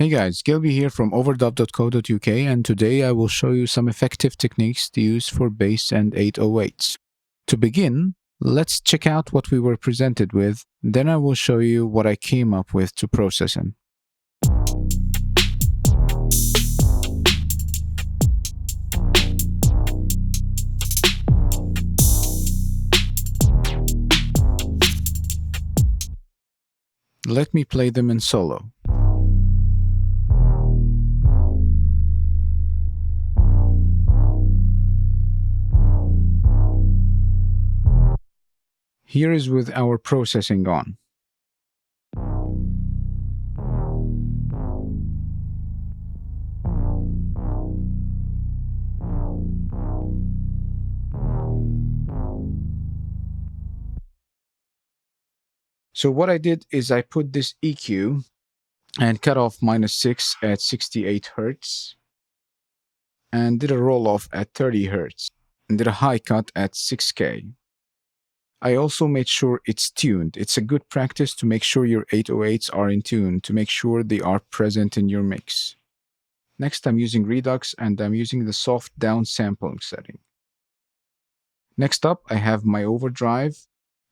Hey guys, Gilby here from overdub.co.uk, and today I will show you some effective techniques to use for bass and 808s. To begin, let's check out what we were presented with, then I will show you what I came up with to process in. Let me play them in solo. Here is with our processing on. So what I did is I put this EQ and cut off -6 at 68 Hz and did a roll off at 30 Hz and did a high cut at 6K. I also made sure it's tuned. It's a good practice to make sure your 808s are in tune, to make sure they are present in your mix. Next, I'm using Redux and I'm using the soft down sampling setting. Next up, I have my overdrive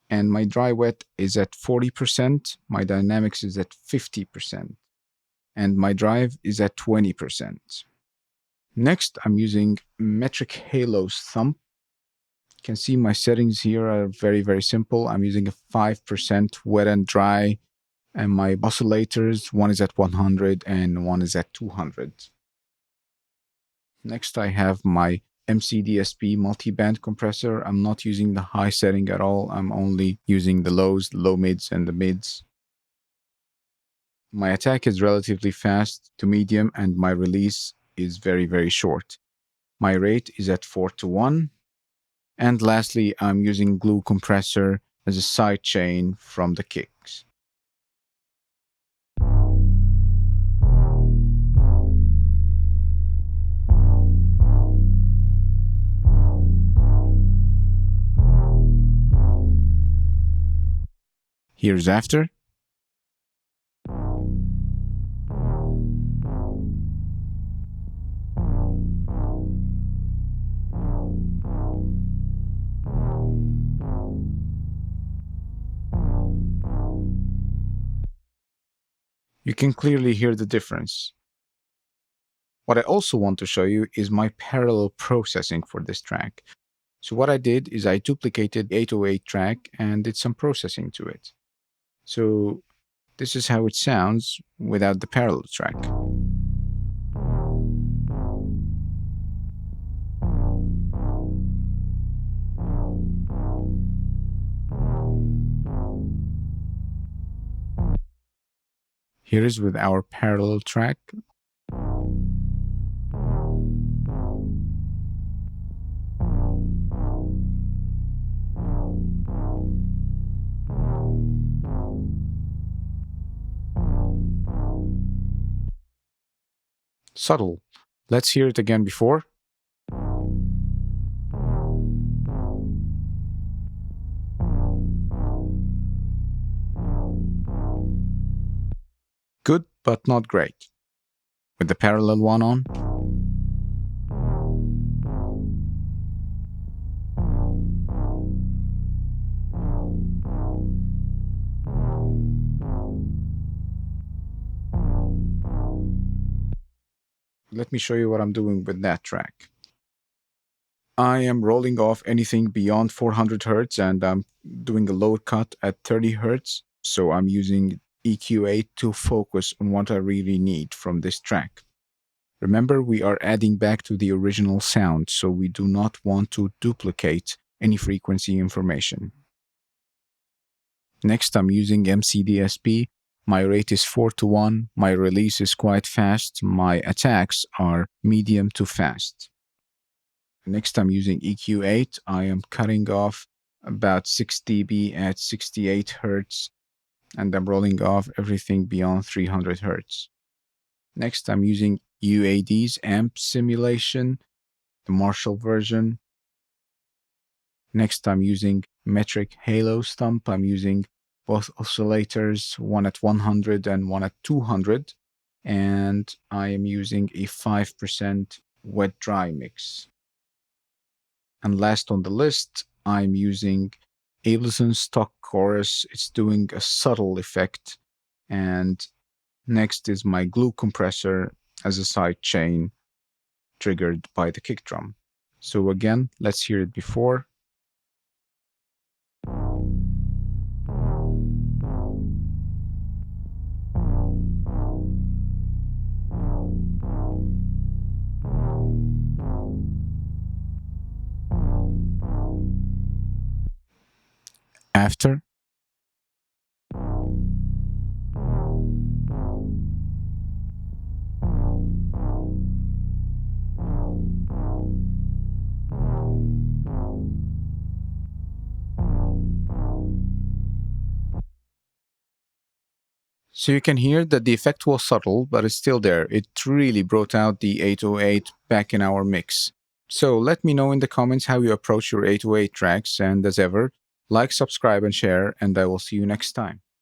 and my dry wet is at 40%, my dynamics is at 50%, and my drive is at 20%. Next, I'm using metric halo's thump. You can see my settings here are very simple. I'm using a 5% wet and dry, and my oscillators, one is at 100 and one is at 200. Next, I have my MC-DSP multi-band compressor. I'm not using the high setting at all. I'm only using the lows, the low mids, and the mids. My attack is relatively fast to medium, and my release is very short. My rate is at 4:1. And lastly, I'm using glue compressor as a side chain from the kicks. Here's after. You can clearly hear the difference. What I also want to show you is my parallel processing for this track. So what I did is I duplicated the 808 track and did some processing to it. So this is how it sounds without the parallel track. Here is with our parallel track. Subtle. Let's hear it again before. Good, but not great. With the parallel one on. Let me show you what I'm doing with that track. I am rolling off anything beyond 400 Hz and I'm doing a low cut at 30 Hz. So I'm using EQ8 to focus on what I really need from this track. Remember, we are adding back to the original sound, so we do not want to duplicate any frequency information. Next, I'm using MC-DSP. My rate is 4:1. My release is quite fast. My attacks are medium to fast. Next, I'm using EQ8. I am cutting off about 6 dB at 68 Hz, and I'm rolling off everything beyond 300 Hz. Next, I'm using UAD's amp simulation, the Marshall version. Next, I'm using metric halo thump. I'm using both oscillators, one at 100 and one at 200. and I am using a 5% wet dry mix. And last on the list, I'm using Ableton stock chorus. It's doing a subtle effect. And next is my glue compressor as a side chain triggered by the kick drum. So again, let's hear it before. After. So you can hear that the effect was subtle, but it's still there. It really brought out the 808 back in our mix. So let me know in the comments how you approach your 808 tracks, and as ever, like, subscribe, and share, and I will see you next time.